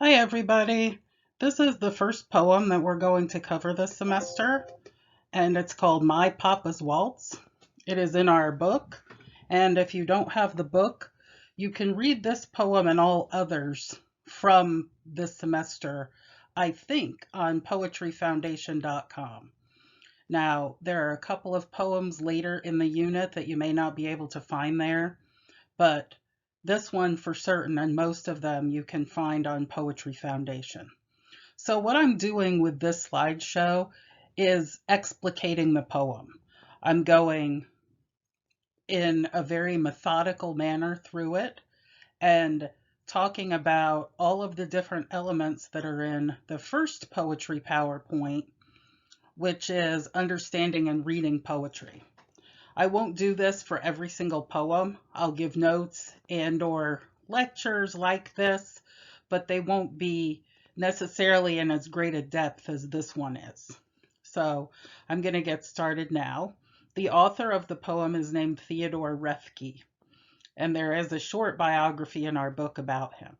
Hi, everybody. This is the first poem that we're going to cover this semester, and it's called My Papa's Waltz. It is in our book, and if you don't have the book, you can read this poem and all others from this semester, I think, on poetryfoundation.com. Now, there are a couple of poems later in the unit that you may not be able to find there, but this one for certain, and most of them you can find on Poetry Foundation. So what I'm doing with this slideshow is explicating the poem. I'm going in a very methodical manner through it and talking about all of the different elements that are in the first poetry PowerPoint, which is understanding and reading poetry. I won't do this for every single poem. I'll give notes and/or lectures like this, but they won't be necessarily in as great a depth as this one is. So I'm going to get started now. The author of the poem is named Theodore Roethke, and there is a short biography in our book about him.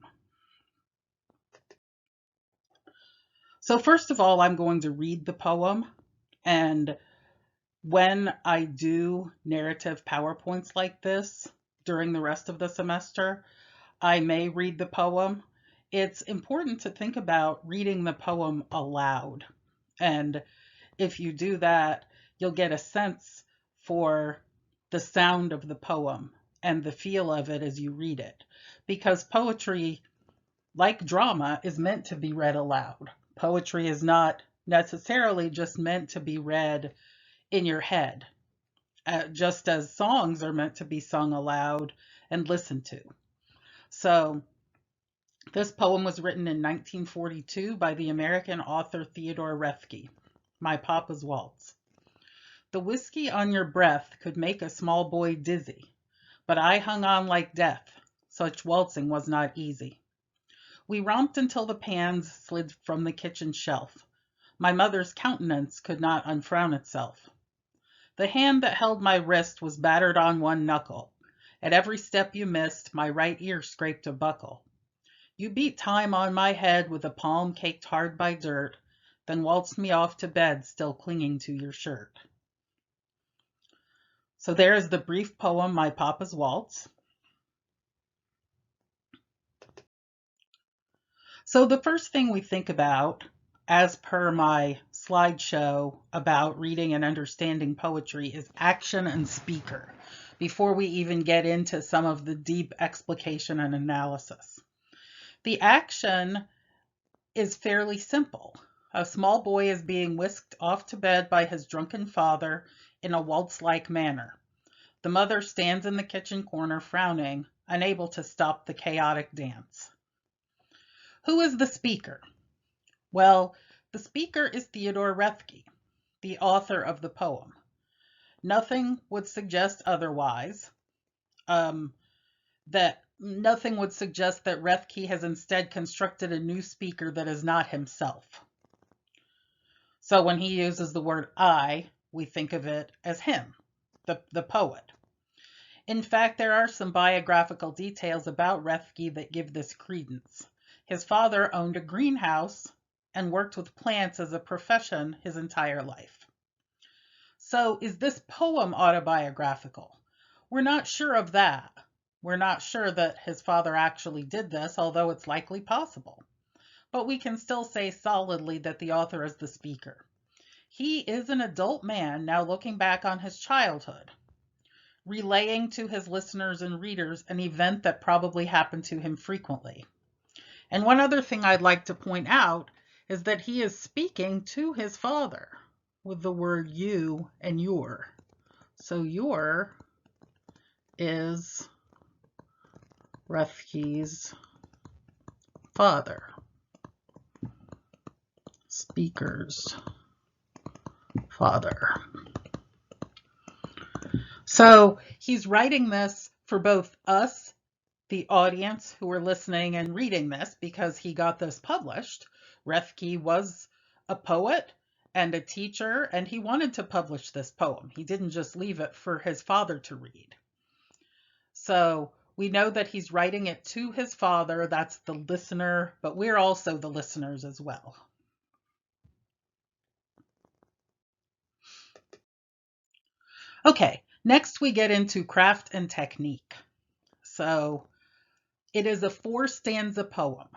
So first of all, I'm going to read the poem, and when I do narrative PowerPoints like this during the rest of the semester, I may read the poem. It's important to think about reading the poem aloud. And if you do that, you'll get a sense for the sound of the poem and the feel of it as you read it. Because poetry, like drama, is meant to be read aloud. Poetry is not necessarily just meant to be read in your head, just as songs are meant to be sung aloud and listened to. So, this poem was written in 1942 by the American author Theodore Roethke. My Papa's Waltz. The whiskey on your breath could make a small boy dizzy, but I hung on like death. Such waltzing was not easy. We romped until the pans slid from the kitchen shelf. My mother's countenance could not unfrown itself. The hand that held my wrist was battered on one knuckle. At every step you missed, my right ear scraped a buckle. You beat time on my head with a palm caked hard by dirt, then waltzed me off to bed, still clinging to your shirt. So there is the brief poem, My Papa's Waltz. So the first thing we think about, as per my slideshow about reading and understanding poetry, is action and speaker, before we even get into some of the deep explication and analysis. The action is fairly simple. A small boy is being whisked off to bed by his drunken father in a waltz-like manner. The mother stands in the kitchen corner frowning, unable to stop the chaotic dance. Who is the speaker? Well, the speaker is Theodore Roethke, the author of the poem. Nothing would suggest otherwise. That nothing would suggest that Roethke has instead constructed a new speaker that is not himself. So when he uses the word I, we think of it as him, the poet. In fact, there are some biographical details about Roethke that give this credence. His father owned a greenhouse and worked with plants as a profession his entire life. So is this poem autobiographical? We're not sure of that. We're not sure that his father actually did this, although it's likely possible. But we can still say solidly that the author is the speaker. He is an adult man now looking back on his childhood, relaying to his listeners and readers an event that probably happened to him frequently. And one other thing I'd like to point out is that he is speaking to his father with the word you and your. So your is Roethke's father. Speaker's father. So he's writing this for both us, the audience who are listening and reading this, because he got this published. Roethke was a poet and a teacher, and he wanted to publish this poem. He didn't just leave it for his father to read. So We know that he's writing it to his father. That's the listener, but we're also the listeners as well. Okay, next we get into craft and technique. So it is a 4-stanza poem.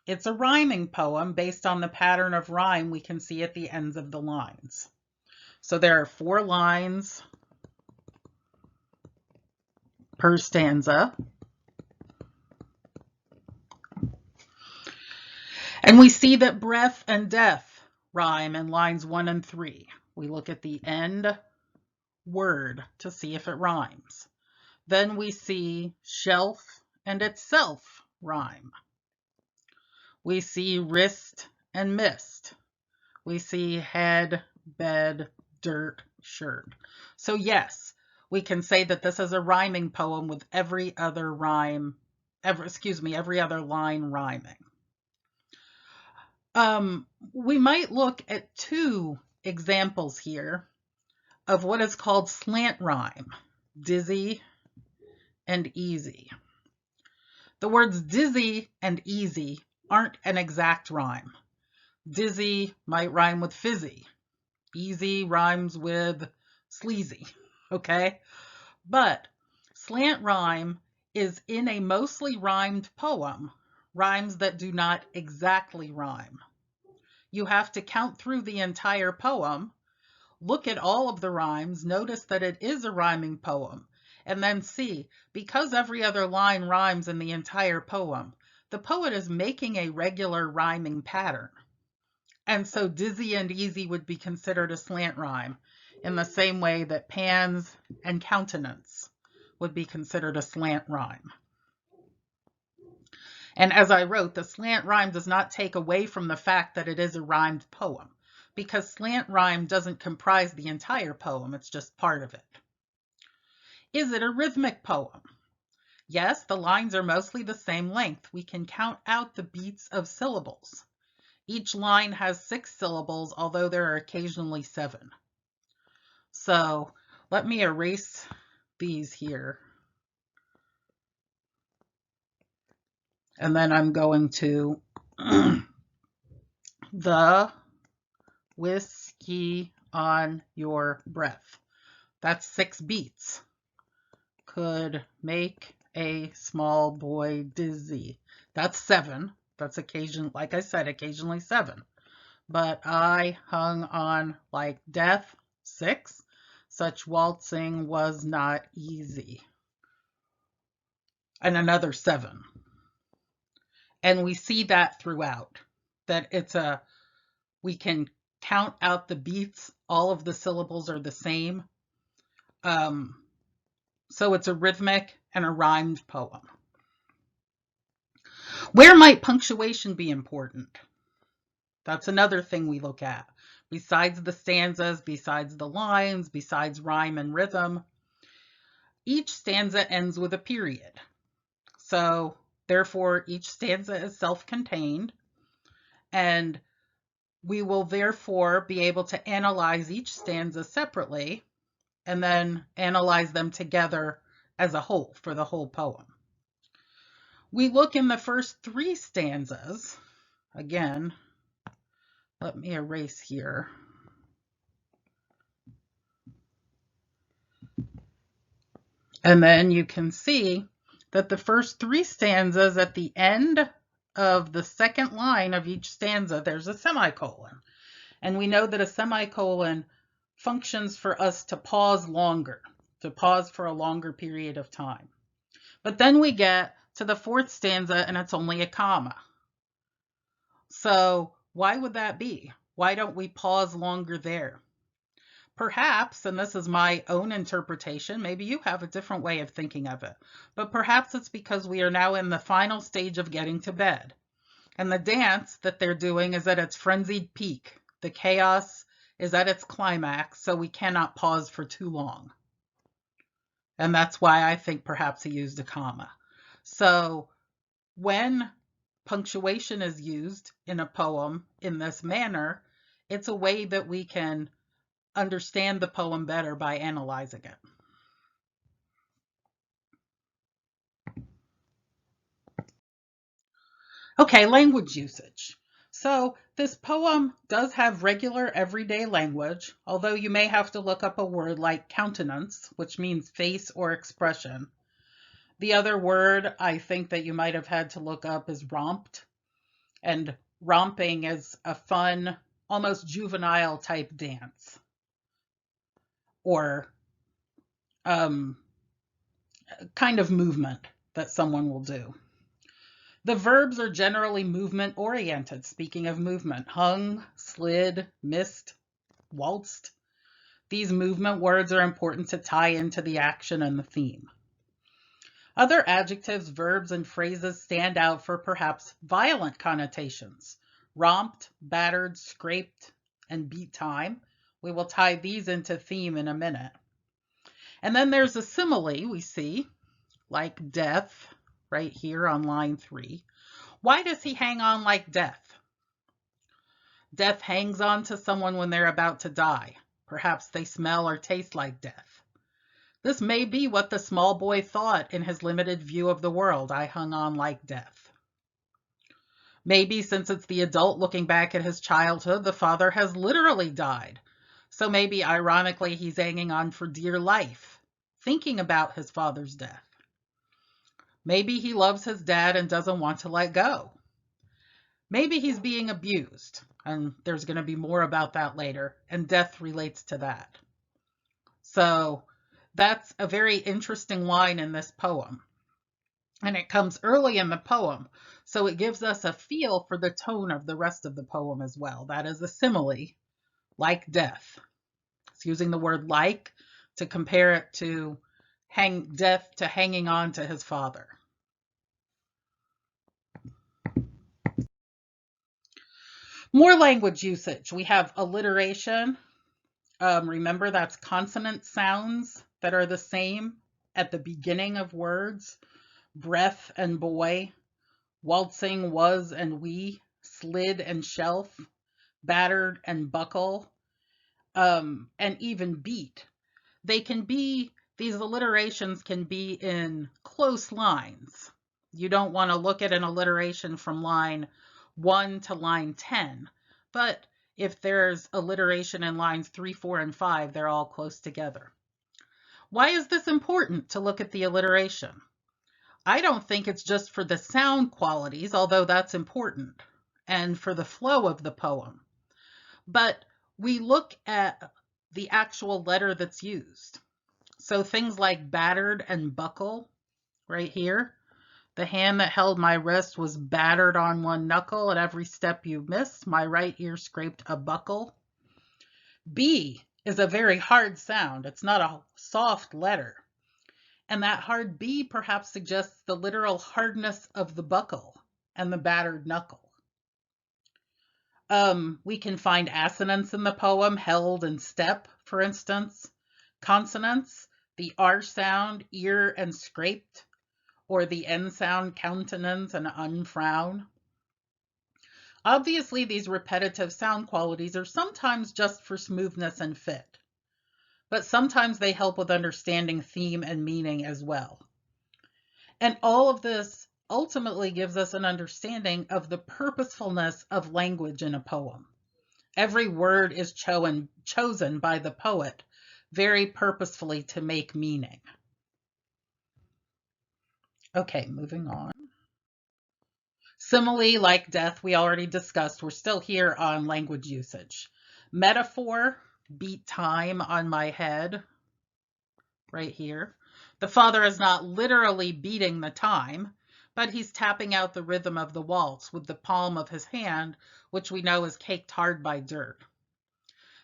It's a rhyming poem based on the pattern of rhyme we can see at the ends of the lines. So there are 4 lines per stanza. And we see that breath and death rhyme in lines 1 and 3. We look at the end word to see if it rhymes. Then we see shelf and itself rhyme. We see wrist and mist. We see head, bed, dirt, shirt. So yes, we can say that this is a rhyming poem with every other line rhyming. We might look at 2 examples here of what is called slant rhyme, dizzy and easy. The words dizzy and easy aren't an exact rhyme. Dizzy might rhyme with fizzy. Easy rhymes with sleazy, okay? But slant rhyme is in a mostly rhymed poem, rhymes that do not exactly rhyme. You have to count through the entire poem, look at all of the rhymes, notice that it is a rhyming poem, and then see, because every other line rhymes in the entire poem, the poet is making a regular rhyming pattern. And so dizzy and easy would be considered a slant rhyme in the same way that pans and countenance would be considered a slant rhyme. And as I wrote, the slant rhyme does not take away from the fact that it is a rhymed poem, because slant rhyme doesn't comprise the entire poem, it's just part of it. Is it a rhythmic poem? Yes, the lines are mostly the same length. We can count out the beats of syllables. Each line has 6 syllables, although there are occasionally 7. So let me erase these here. And then I'm going to the whiskey on your breath. That's 6 beats. Could make a small boy dizzy. That's 7. That's like I said, occasionally 7. But I hung on like death, 6. Such waltzing was not easy. And another 7. And we see that throughout, that we can count out the beats, all of the syllables are the same. So it's a rhythmic and a rhymed poem. Where might punctuation be important? That's another thing we look at. Besides the stanzas, besides the lines, besides rhyme and rhythm, each stanza ends with a period. So therefore, each stanza is self-contained, and we will therefore be able to analyze each stanza separately and then analyze them together as a whole for the whole poem. We look in the first 3 stanzas. Again, let me erase here. And then you can see that the first 3 stanzas, at the end of the second line of each stanza, there's a semicolon. And we know that a semicolon functions for us to pause longer, to pause for a longer period of time. But then we get to the 4th stanza and it's only a comma. So why would that be? Why don't we pause longer there? Perhaps, and this is my own interpretation, maybe you have a different way of thinking of it, but perhaps it's because we are now in the final stage of getting to bed. And the dance that they're doing is at its frenzied peak. The chaos is at its climax, so we cannot pause for too long. And that's why I think perhaps he used a comma. So when punctuation is used in a poem in this manner, it's a way that we can understand the poem better by analyzing it. Okay, language usage. So this poem does have regular everyday language, although you may have to look up a word like countenance, which means face or expression. The other word I think that you might have had to look up is romped, and romping is a fun, almost juvenile type dance or um, kind of movement that someone will do. The verbs are generally movement oriented. Speaking of movement, hung, slid, missed, waltzed. These movement words are important to tie into the action and the theme. Other adjectives, verbs, and phrases stand out for perhaps violent connotations. Romped, battered, scraped, and beat time. We will tie these into theme in a minute. And then there's a simile we see, like death, right here on line 3. Why does he hang on like death? Death hangs on to someone when they're about to die. Perhaps they smell or taste like death. This may be what the small boy thought in his limited view of the world. I hung on like death. Maybe since it's the adult looking back at his childhood, the father has literally died. So maybe ironically, he's hanging on for dear life, thinking about his father's death. Maybe he loves his dad and doesn't want to let go. Maybe he's being abused, and there's going to be more about that later, and death relates to that. So that's a very interesting line in this poem. And it comes early in the poem, so it gives us a feel for the tone of the rest of the poem as well. That is a simile, like death. It's using the word like to compare it to death to hanging on to his father. More language usage. We have alliteration. Remember, that's consonant sounds that are the same at the beginning of words. Breath and boy, waltzing was and we, slid and shelf, battered and buckle, and even beat. These alliterations can be in close lines. You don't want to look at an alliteration from line 1 to line 10, but if there's alliteration in lines 3, 4, and 5, they're all close together. Why is this important to look at the alliteration? I don't think it's just for the sound qualities, although that's important, and for the flow of the poem. But we look at the actual letter that's used. So things like battered and buckle, right here. The hand that held my wrist was battered on one knuckle. At every step you missed, my right ear scraped a buckle. B is a very hard sound. It's not a soft letter. And that hard B perhaps suggests the literal hardness of the buckle and the battered knuckle. We can find assonance in the poem, held and step, for instance. Consonants, the R sound, ear and scraped, or the N sound, countenance and unfrown. Obviously, these repetitive sound qualities are sometimes just for smoothness and fit, but sometimes they help with understanding theme and meaning as well. And all of this ultimately gives us an understanding of the purposefulness of language in a poem. Every word is chosen by the poet very purposefully to make meaning. Okay, moving on. Simile, like death, we already discussed. We're still here on language usage. Metaphor, beat time on my head, right here. The father is not literally beating the time, but he's tapping out the rhythm of the waltz with the palm of his hand, which we know is caked hard by dirt.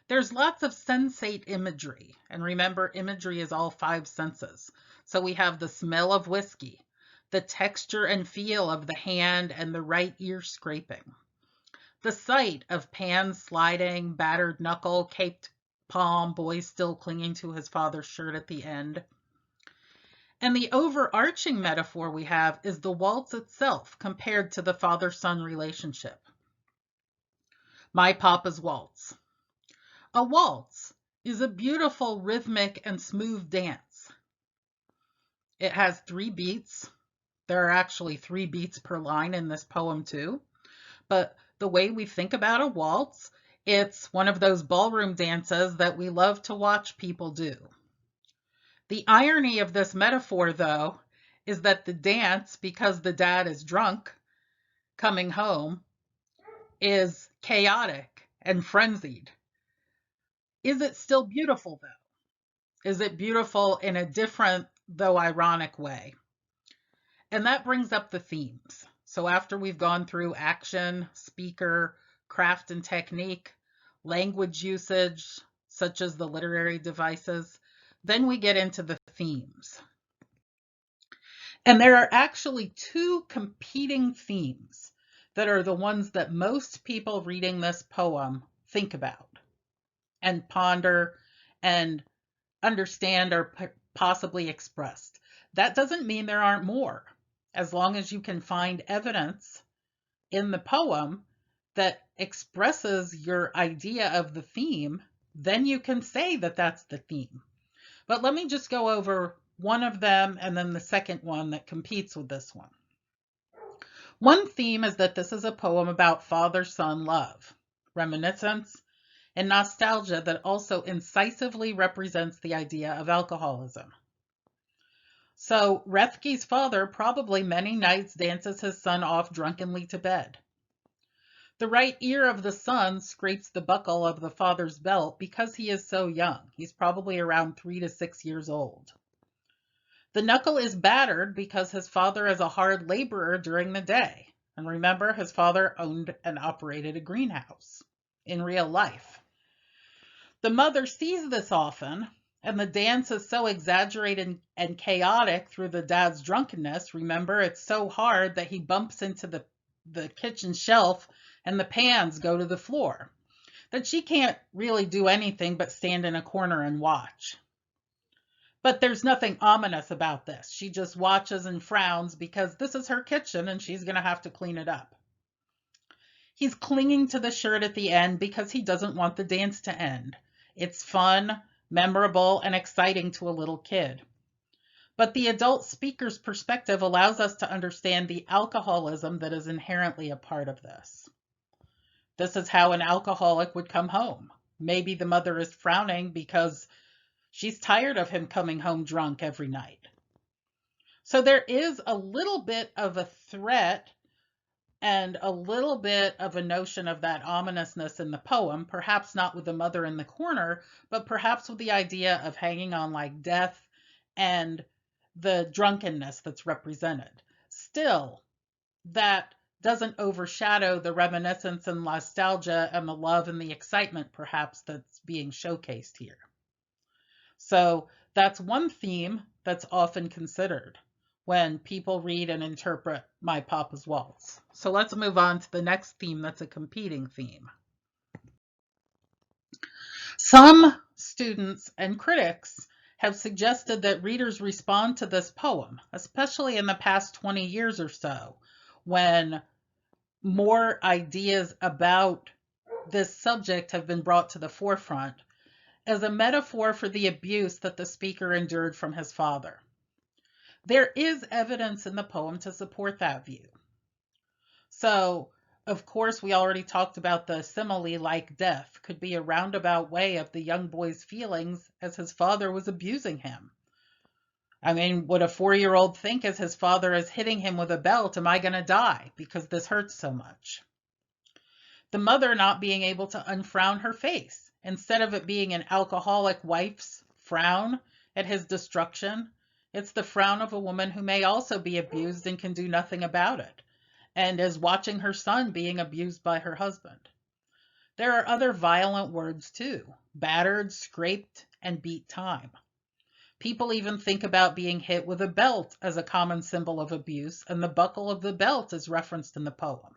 There's lots of sensate imagery, and remember, imagery is all 5 senses. So we have the smell of whiskey, the texture and feel of the hand and the right ear scraping, the sight of pan sliding, battered knuckle, caked palm, boy still clinging to his father's shirt at the end. And the overarching metaphor we have is the waltz itself compared to the father-son relationship. My Papa's Waltz. A waltz is a beautiful rhythmic and smooth dance. It has 3 beats, There are actually 3 beats per line in this poem too. But the way we think about a waltz, it's one of those ballroom dances that we love to watch people do. The irony of this metaphor, though, is that the dance, because the dad is drunk coming home, is chaotic and frenzied. Is it still beautiful, though? Is it beautiful in a different, though ironic way? And that brings up the themes. So after we've gone through action, speaker, craft and technique, language usage, such as the literary devices, then we get into the themes. And there are actually 2 competing themes that are the ones that most people reading this poem think about and ponder and understand or possibly expressed. That doesn't mean there aren't more. As long as you can find evidence in the poem that expresses your idea of the theme, then you can say that that's the theme. But let me just go over one of them and then the second one that competes with this one. One theme is that this is a poem about father-son love, reminiscence, and nostalgia that also incisively represents the idea of alcoholism. So Rethke's father probably many nights dances his son off drunkenly to bed. The right ear of the son scrapes the buckle of the father's belt because he is so young. He's probably around 3 to 6 years old. The knuckle is battered because his father is a hard laborer during the day. And remember, his father owned and operated a greenhouse in real life. The mother sees this often, and the dance is so exaggerated and chaotic through the dad's drunkenness. Remember, it's so hard that he bumps into the kitchen shelf and the pans go to the floor, that she can't really do anything but stand in a corner and watch. But there's nothing ominous about this. She just watches and frowns because this is her kitchen and she's going to have to clean it up. He's clinging to the shirt at the end because he doesn't want the dance to end. It's fun, memorable, and exciting to a little kid. But the adult speaker's perspective allows us to understand the alcoholism that is inherently a part of this. This is how an alcoholic would come home. Maybe the mother is frowning because she's tired of him coming home drunk every night. So there is a little bit of a threat and a little bit of a notion of that ominousness in the poem, perhaps not with the mother in the corner, but perhaps with the idea of hanging on like death and the drunkenness that's represented. Still, that doesn't overshadow the reminiscence and nostalgia and the love and the excitement perhaps that's being showcased here. So that's one theme that's often considered when people read and interpret My Papa's Waltz. So let's move on to the next theme that's a competing theme. Some students and critics have suggested that readers respond to this poem, especially in the past 20 years or so, when more ideas about this subject have been brought to the forefront, as a metaphor for the abuse that the speaker endured from his father. There is evidence in the poem to support that view. So, of course, we already talked about the simile like death could be a roundabout way of the young boy's feelings as his father was abusing him. I mean, would a 4-year-old think as his father is hitting him with a belt, am I going to die because this hurts so much? The mother not being able to unfrown her face. Instead of it being an alcoholic wife's frown at his destruction, it's the frown of a woman who may also be abused and can do nothing about it, and is watching her son being abused by her husband. There are other violent words too: battered, scraped, and beat time. People even think about being hit with a belt as a common symbol of abuse, and the buckle of the belt is referenced in the poem.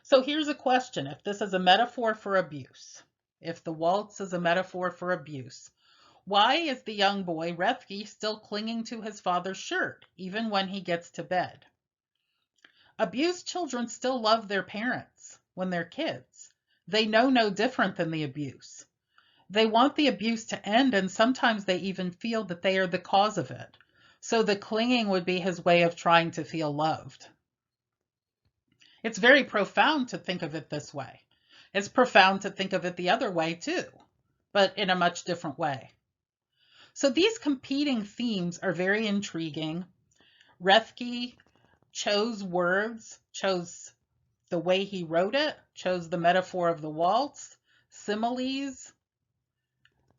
So here's a question: if this is a metaphor for abuse, if the waltz is a metaphor for abuse, why is the young boy, Rethke, still clinging to his father's shirt, even when he gets to bed? Abused children still love their parents when they're kids. They know no different than the abuse. They want the abuse to end, and sometimes they even feel that they are the cause of it. So the clinging would be his way of trying to feel loved. It's very profound to think of it this way. It's profound to think of it the other way too, but in a much different way. So these competing themes are very intriguing. Rethke chose words, chose the way he wrote it, chose the metaphor of the waltz, similes,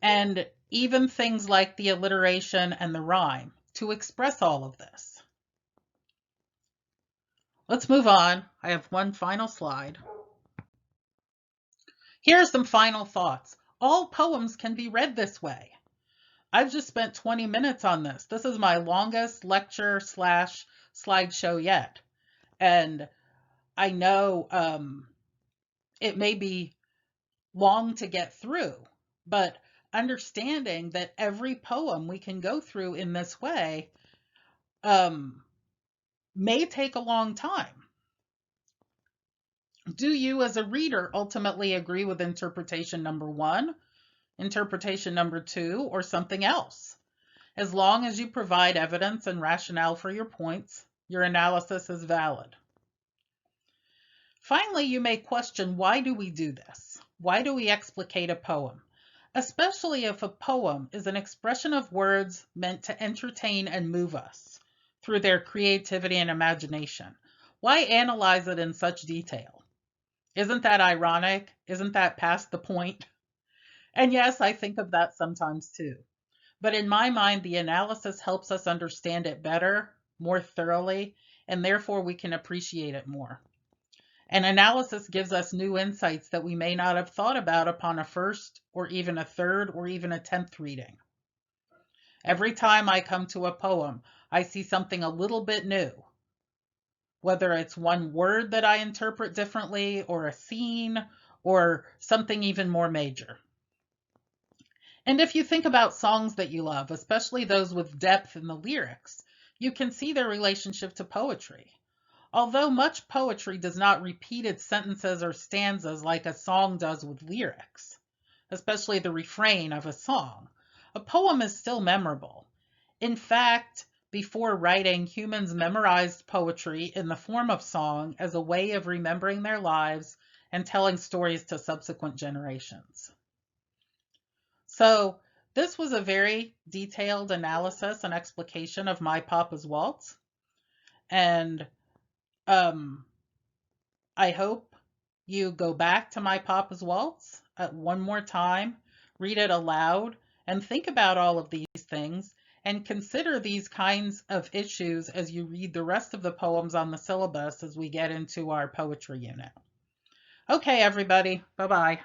and even things like the alliteration and the rhyme to express all of this. Let's move on. I have one final slide. Here's some final thoughts. All poems can be read this way. I've just spent 20 minutes on this. This is my longest lecture / slideshow yet. And I know it may be long to get through, but understanding that every poem we can go through in this way may take a long time. Do you as a reader ultimately agree with interpretation number 1, interpretation number 2, or something else? As long as you provide evidence and rationale for your points, your analysis is valid. Finally, you may question, why do we do this? Why do we explicate a poem? Especially if a poem is an expression of words meant to entertain and move us through their creativity and imagination. Why analyze it in such detail? Isn't that ironic? Isn't that past the point? And yes, I think of that sometimes too. But in my mind, the analysis helps us understand it better, more thoroughly, and therefore we can appreciate it more. An analysis gives us new insights that we may not have thought about upon a first, or even a third, or even a 10th reading. Every time I come to a poem, I see something a little bit new. Whether it's one word that I interpret differently, or a scene, or something even more major. And if you think about songs that you love, especially those with depth in the lyrics, you can see their relationship to poetry. Although much poetry does not repeat its sentences or stanzas like a song does with lyrics, especially the refrain of a song, a poem is still memorable. In fact, before writing, humans memorized poetry in the form of song as a way of remembering their lives and telling stories to subsequent generations. So this was a very detailed analysis and explication of My Papa's Waltz. And I hope you go back to My Papa's Waltz one more time, read it aloud, and think about all of these things, and consider these kinds of issues as you read the rest of the poems on the syllabus as we get into our poetry unit. Okay, everybody. Bye-bye.